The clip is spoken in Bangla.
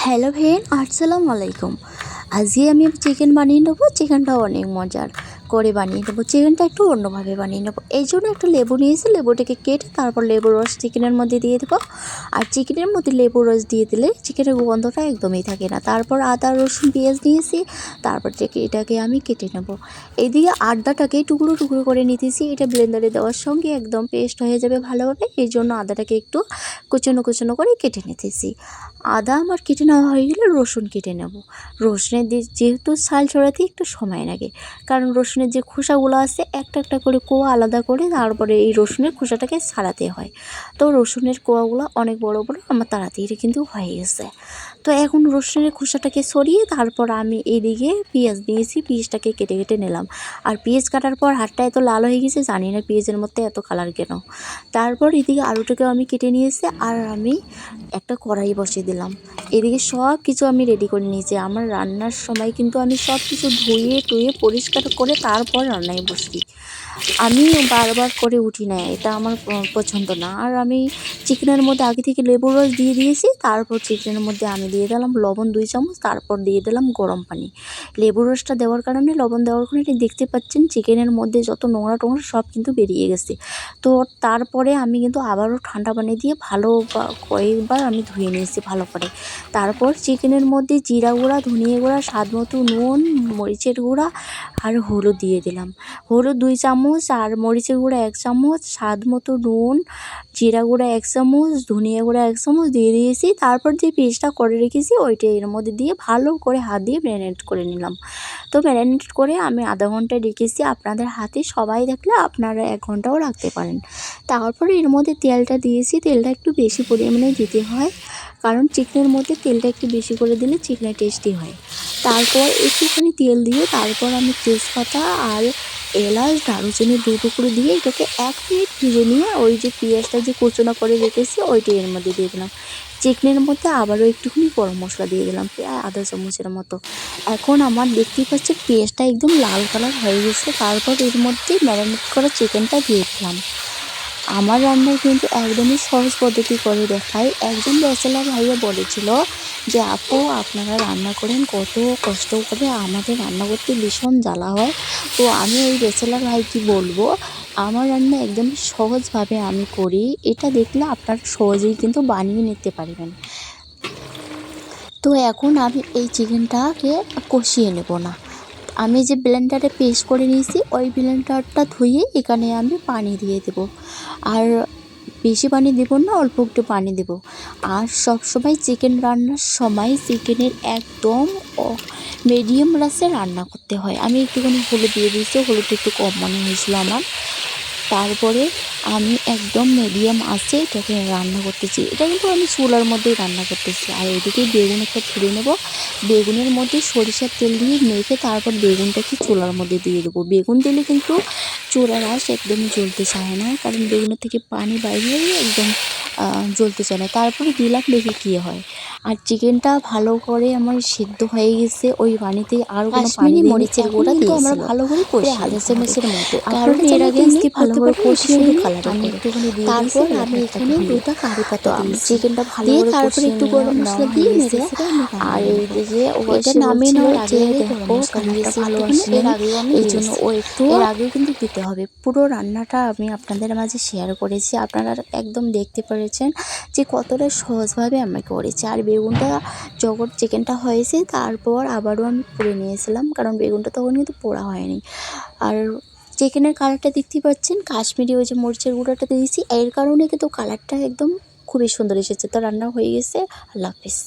হ্যালো ভেন, আসসালামু আলাইকুম। আজকে আমি চিকেন বানিয়ে নেবো। চিকেনটা অনেক মজার করে বানিয়ে নেবো। চিকেনটা একটু অন্যভাবে বানিয়ে নেবো। এই জন্য একটা লেবু নিয়েছি, লেবুটাকে কেটে তারপর লেবুর রস চিকেনের মধ্যে দিয়ে দেবো। আর চিকেনের মধ্যে লেবুর রস দিয়ে দিলে চিকেনের গন্ধটা একদমই থাকে না। তারপর আদা রসুন পেঁয়াজ নিয়েছি, তারপর এটাকে আমি কেটে নেব। এইদিকে আদাটাকে টুকরো টুকরো করে নিতেছি। এটা ব্লেন্ডারে দেওয়ার সঙ্গে একদম পেস্ট হয়ে যাবে ভালোভাবে। এই জন্য আদাটাকে একটু কুচনো কুচনো করে কেটে নিতেছি। আদা আমার কেটে নেওয়া হয়ে গেলে রসুন কেটে নেব। রসুনের যেহেতু ছাল ছড়াতে একটু সময় লাগে, কারণ রসুনের যে খোসাগুলো আছে একটা একটা করে কোয়া আলাদা করে তারপরে এই রসুনের খোসাটাকে ছাড়াতে হয়। তো রসুনের কোয়াগুলো অনেক বড় বড়, আমার তাড়াতাড়ি কিন্তু হয়ে গেছে। তো এখন রসুনের খোসাটাকে সরিয়ে তারপর আমি এইদিকে পেঁয়াজ নিয়েছি, পেঁয়াজটাকে কেটে কেটে নিলাম। আর পেঁয়াজ কাটার পর হাতটা এত লাল হয়ে গেছে, জানি না পেঁয়াজের মধ্যে এত কালার কেন। তারপর এদিকে আলুটাকেও আমি কেটে নিয়েছি, আর আমি একটা কড়াই বসিয়ে দিলাম। এদিকে সব কিছু আমি রেডি করে নিয়েছি। আমার রান্নার সময় কিন্তু আমি সব কিছু ধুয়ে টুয়ে পরিষ্কার করে তারপর রান্নায় বসি। আমি বারবার করে উঠি না, এটা আমার পছন্দ না। আর আমি চিকেনের মধ্যে আগে থেকে লেবুর রস দিয়ে দিয়েছি। তারপর চিকেনের মধ্যে আমি দিয়ে দিলাম লবণ 2 চামচ, তারপর দিয়ে দিলাম গরম পানি। লেবুর রসটা দেওয়ার কারণে, লবণ দেওয়ার কারণে দেখতে পাচ্ছেন চিকেনের মধ্যে যত নোংরা টোংরা সব কিন্তু বেরিয়ে গেছে। তো তারপরে আমি কিন্তু আবারও ঠান্ডা পানি দিয়ে কয়েকবার আমি ধুয়ে নিয়েছি ভালো করে। তারপর চিকেনের মধ্যে জিরা গুঁড়া, ধনিয়া গুঁড়া, স্বাদ মতো নুন, মরিচের গুঁড়া আর হলুদ দিয়ে দিলাম। হলুদ 2 চামচ আর মরিচের গুঁড়া 1 চামচ, স্বাদ মতো নুন, জিরা গুঁড়া 1 চামচ, ধনিয়া গুঁড়া 1 চামচ দিয়ে দিয়েছি। তারপর যে পেস্টটা করে রেখেছি ওইটা এর মধ্যে দিয়ে ভালো করে হাত দিয়ে ম্যারিনেট করে নিলাম। তো ম্যারিনেট করে আমি আধা ঘন্টা রেখেছি। আপনাদের হাতে সবাই দেখলে আপনারা 1 ঘন্টাও রাখতে পারেন। তারপরে এর মধ্যে তেলটা দিয়েছি। তেলটা একটু বেশি পরিমাণে দিতে হয়, কারণ চিকেনের মধ্যে তেলটা একটু বেশি করে দিলে চিকেনের টেস্টি হয়। তারপর একটুখানি তেল দিয়ে তারপর আমি তেজপাতা আর এলাচ দারুচিনি 2 টুকরো দিয়ে এটাকে 1 মিনিট ভেজে নিয়ে ওই যে পেঁয়াজটা যে কুচনো করে রেখেছি ওইটা এর মধ্যে দিয়ে দিলাম। চিকেনের মধ্যে আবারও একটুখানি গরম মশলা দিয়ে দিলাম, প্রায় আধা চামচের মতো। এখন আমার দেখতেই পাচ্ছেন পেঁয়াজটা একদম লাল কালার হয়ে গেছে। তারপর এর মধ্যে ম্যারিনেট করা চিকেনটা দিয়ে দিলাম। আমার রান্নায় কিন্তু একদমই সহজ পদ্ধতি করে দেখাই। একজন ব্যাচেলার ভাইয়া বলেছিল যে আপু আপনারা রান্না করেন কত কষ্ট করে, আমাদের রান্না করতে ভীষণ জ্বালা হয়। তো আমি ওই ব্যাচেলার ভাইকে বলবো, আমার রান্না একদমই সহজভাবে আমি করি। এটা দেখলে আপনারা সহজেই কিন্তু বানিয়ে নিতে পারবেন। তো এখন আমি এই চিকেনটাকে কষিয়ে নেব না। আমি যে ব্লেন্ডারে পেস্ট করে নিয়েছি ওই ব্লেন্ডারটা ধুয়ে এখানে আমি পানি দিয়ে দেব। আর বেশি পানি দেব না, অল্প একটু পানি দেব। আর সবসময় চিকেন রান্নার সময় চিকেনের একদম মিডিয়াম রাসে রান্না করতে হয়। আমি একটুখানি হলুদ দিয়ে দিয়েছি, হলুদ একটু কম মনে হয়েছিল আমার। তারপরে আমি একদম মিডিয়াম আঁচে এটাকে রান্না করতেছি। এটা কিন্তু আমি চুলার মধ্যেই রান্না করতেছি। আর এদিকে বেগুন একটা ছুলে নেব। বেগুনের মধ্যে সরিষার তেল দিয়ে মেখে তারপর বেগুনটাকে চুলার মধ্যে দিয়ে দেবো। বেগুন দিলে কিন্তু চুলার আঁচ একদমই জ্বলতে চায় না, কারণ বেগুনের থেকে পানি বাইরে হয়ে একদম জ্বলতে চায় না। তারপরে দিলাম, দেখি কী হয়। আর চিকেনটা ভালো করে আমার সিদ্ধ হয়ে গেছে ওই পানিতে, আর কোনো পানি মরিচের গুঁড়া দিয়ে আমরা ভালো করে কষিয়ে আধা চামচের মতো, কারণ এর আগে আমি ভালো করে কষিয়ে আমি একটুখানি দিয়ে দিয়েছি। তারপর আমি এখানে 2টা কারি পাতা দিয়েছি। চিকেনটা ভালো করে তারপরে একটু গরম মশলা দিয়ে মেরে, আর এইদিকে এটা নামিয়ে নেওয়ার আগে দেখো কালারটা ভালো আসে, এর আগেও আমি এই জন্য ও একটু এর আগেও কিন্তু দিতে হবে। পুরো রান্নাটা আমি আপনাদের মাঝে শেয়ার করেছি, আপনারা একদম দেখতে পেরেছেন যে কতটা সহজভাবে আমি করেছি। আর বেগুনটা যখন চিকেনটা হয়েছে তারপর আবারও আমি পুড়ে নিয়েছিলাম, কারণ বেগুনটা তখন কিন্তু পোড়া হয়নি। আর চিকেনের কালারটা দেখতেই পাচ্ছেন, কাশ্মীরি ওই যে মরিচের গুঁড়োটা দিয়েছি, এর কারণে কিন্তু কালারটা একদম খুবই সুন্দর এসেছে। তো রান্না হয়ে গেছে। আল্লাহ হাফিজ।